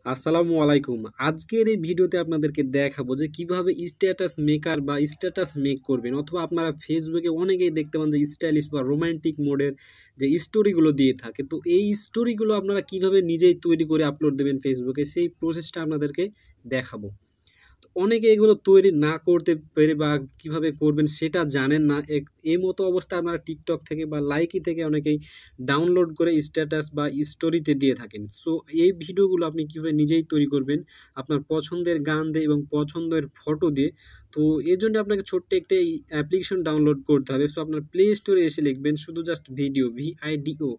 আসসালামু আলাইকুম। আজকের এই ভিডিওতে আপনাদেরকে দেখাবো যে কিভাবে স্ট্যাটাস মেকার বা স্ট্যাটাস মেক করবেন, অথবা আপনারা ফেসবুকে অনেকেই দেখতে পান যে স্টাইলিশ বা রোমান্টিক মোডের যে স্টোরিগুলো দিয়ে থাকে। তো এই স্টোরিগুলো আপনারা কিভাবে নিজেই তৈরি করে আপলোড দেবেন ফেসবুকে, সেই প্রসেসটা আপনাদেরকে দেখাবো। অনেকে এগুলো তৈরি না করতে পেরে বা কিভাবে করবেন সেটা জানেন না। এই মতো অবস্থায় আপনারা টিকটক থেকে বা লাইকি থেকে অনেকেই ডাউনলোড করে স্ট্যাটাস বা স্টোরিতে দিয়ে থাকেন। সো এই ভিডিওগুলো আপনি কীভাবে নিজেই তৈরি করবেন আপনার পছন্দের গান দিয়ে এবং পছন্দের ফটো দিয়ে। তো এর জন্য আপনাকে ছোট্ট একটা অ্যাপ্লিকেশন ডাউনলোড করতে হবে। সো আপনার প্লে স্টোরে এসে লিখবেন শুধু জাস্ট ভিডিও, VIDO,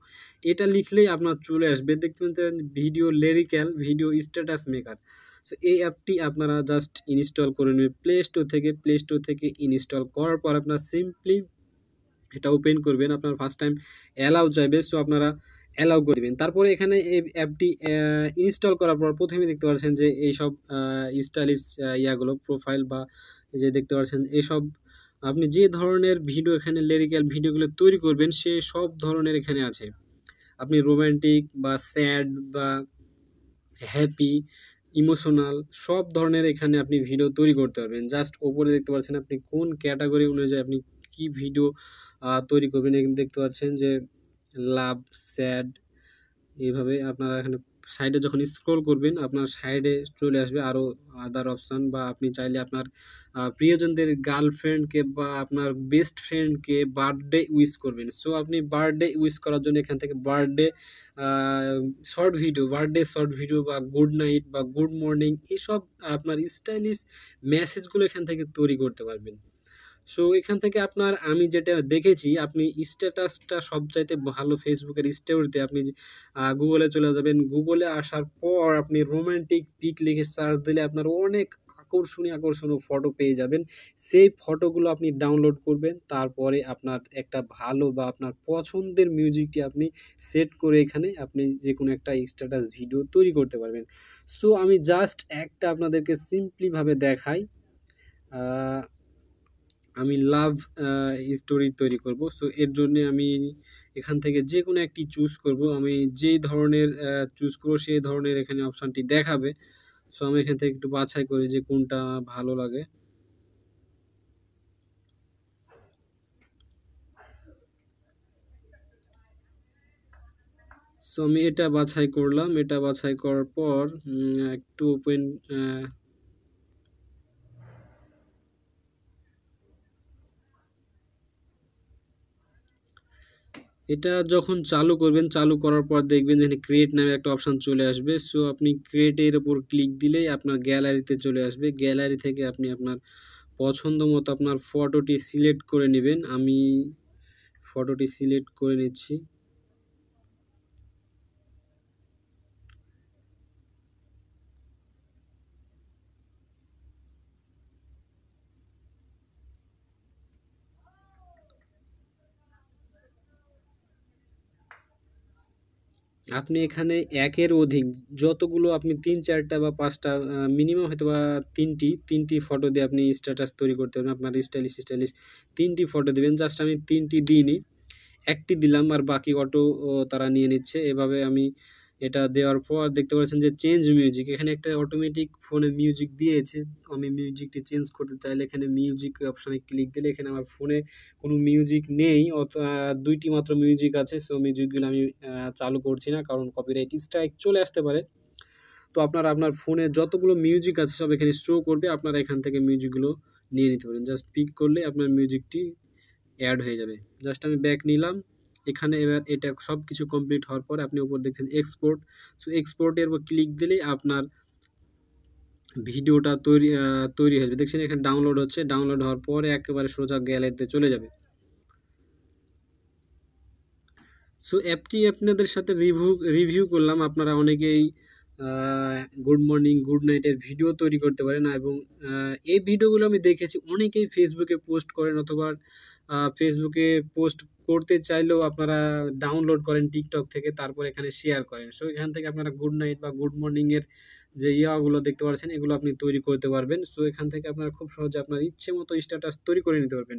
এটা লিখলেই আপনার চলে আসবে। দেখতে পাচ্ছেন video lyrical video status maker. So এই অ্যাপটি আপনারা জাস্ট ইনস্টল করে নেবেন প্লে স্টোর থেকে ইনস্টল করার পর আপনার সিম্পলি এটা ওপেন করবেন। আপনার ফার্স্ট টাইম অ্যালাউ চাইবে, সো আপনারা অ্যালাউ করে দেবেন। তারপরে এখানে এই অ্যাপটি ইনস্টল করার পর প্রথমে দেখতে পাচ্ছেন যে এইসব স্টাইলিশ ইয়াগুলো প্রোফাইল বা এই যে দেখতে পাচ্ছেন এসব আপনি যে ধরনের ভিডিও এখানে লিরিক্যাল ভিডিওগুলো তৈরি করবেন সে সব ধরনের এখানে আছে। আপনি রোম্যান্টিক বা স্যাড বা হ্যাপি, ইমোশনাল সব ধরনের এখানে আপনি ভিডিও তৈরি করতে পারবেন। জাস্ট ওপরে দেখতে পাচ্ছেন আপনি কোন ক্যাটাগরি অনুযায়ী আপনি কি ভিডিও তৈরি করবেন। এখানে দেখতে পাচ্ছেন যে লাভ, স্যাড, এইভাবে আপনারা এখানে সাইডে যখন স্ক্রল করবেন আপনার সাইডে চলে আসবে আরও আদার অপশান, বা আপনি চাইলে আপনার প্রিয়জনদের গার্লফ্রেন্ডকে বা আপনার বেস্ট ফ্রেন্ডকে বার্থডে উইশ করবেন। সো আপনি বার্থডে উইশ করার জন্য এখান থেকে বার্থডে শর্ট ভিডিও বা গুড নাইট বা গুড মর্নিং এসব আপনার স্টাইলিশ মেসেজগুলো এখান থেকে তৈরি করতে পারবেন। সো এখান থেকে আপনার আমি যেটা দেখেছি আপনি স্ট্যাটাসটা সবচাইতে ভালো ফেসবুকের স্টোরিতে আপনি গুগলে চলে যাবেন। গুগলে আসার পর আপনি রোমান্টিক পিক লিখে সার্চ দিলে আপনার অনেক আকর্ষণীয় ফটো পেয়ে যাবেন। সেই ফটোগুলো আপনি ডাউনলোড করবেন। তারপরে আপনার একটা ভালো বা আপনার পছন্দের মিউজিকটি আপনি সেট করে এখানে আপনি যে কোনো একটা স্ট্যাটাস ভিডিও তৈরি করতে পারবেন। সো আমি জাস্ট একটা আপনাদেরকে সিম্পলিভাবে দেখাই। আমি লাভ স্টোরি তৈরি করব। সো এর জন্যে আমি এখান থেকে যে কোনো একটি চুজ করব। আমি যেই ধরনের চুজ করব সেই ধরনের এখানে অপশানটি দেখাবে। সো আমি এখান থেকে একটু বাছাই করি যে কোনটা ভালো লাগে। সো আমি এটা বাছাই করলাম। এটা বাছাই করার পর একটু ওপেন এটা যখন চালু করবেন, চালু করার পর দেখবেন যে ক্রিয়েট নামে একটা অপশান চলে আসবে। সো আপনি ক্রিয়েটের উপর ক্লিক দিলেই আপনার গ্যালারিতে চলে আসবে। গ্যালারি থেকে আপনি আপনার পছন্দ মতো আপনার ফটোটি সিলেক্ট করে নেবেন। আমি ফটোটি সিলেক্ট করে নিচ্ছি। আপনি এখানে একের অধিক যতগুলো আপনি ৩-৪টা বা ৫টা মিনিমাম হয়তোবা ৩টি ফটো দিয়ে আপনি স্ট্যাটাস তৈরি করতে পারবেন। আপনার স্টাইলিশ ৩টি ফটো দিবেন। জাস্ট আমি ৩টি দিইনি, ১টি দিলাম আর বাকি অটো তারা নিয়ে নিচ্ছে। এভাবে আমি এটা দেওয়ার পর দেখতে পাচ্ছেন যে চেঞ্জ মিউজিক, এখানে একটা অটোমেটিক ফোনে মিউজিক দিয়েছে। আমি মিউজিকটি চেঞ্জ করতে চাইলে এখানে মিউজিক অপশানে ক্লিক দিলে এখানে আমার ফোনে কোনো মিউজিক নেই, ২টি মাত্র মিউজিক আছে। সো মিউজিকগুলো আমি চালু করছি না, কারণ কপিরাইট স্ট্রাইক চলে আসতে পারে। তো আপনারা আপনার ফোনে যতগুলো মিউজিক আছে সব এখানে শো করবে, আপনারা এখান থেকে মিউজিকগুলো নিয়ে নিতে পারেন। জাস্ট পিক করলে আপনার মিউজিকটি অ্যাড হয়ে যাবে। জাস্ট আমি ব্যাক নিলাম। এখানে এবার এটা সব কিছু কমপ্লিট হওয়ার পরে আপনি উপর দেখছেন এক্সপোর্ট। সো এক্সপোর্টের উপর ক্লিক দিলেই আপনার ভিডিওটা তৈরি হয়ে যাবে। দেখছেন এখানে ডাউনলোড হচ্ছে। ডাউনলোড হওয়ার পরে একেবারে সোজা গ্যালারিতে চলে যাবে। সো অ্যাপটি আপনাদের সাথে রিভিউ করলাম। আপনারা অনেকেই গুড মর্নিং, গুড নাইটের ভিডিও তৈরি করতে পারেন, এবং এই ভিডিওগুলো আমি দেখেছি অনেকেই ফেসবুকে পোস্ট করেন, অথবা ফেসবুকে পোস্ট করতে চাইলেও আপনারা ডাউনলোড করেন টিকটক থেকে, তারপর এখানে শেয়ার করেন। সো এখান থেকে আপনারা গুড নাইট বা গুড মর্নিংয়ের যে ইয়াগুলো দেখতে পাচ্ছেন এগুলো আপনি তৈরি করতে পারবেন। সো এখান থেকে আপনারা খুব সহজে আপনার ইচ্ছে মতো স্ট্যাটাস তৈরি করে নিতে পারবেন।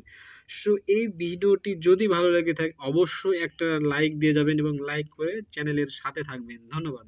সো এই ভিডিওটি যদি ভালো লেগে থাকে অবশ্যই একটা লাইক দিয়ে যাবেন এবং লাইক করে চ্যানেলের সাথে থাকবেন। ধন্যবাদ।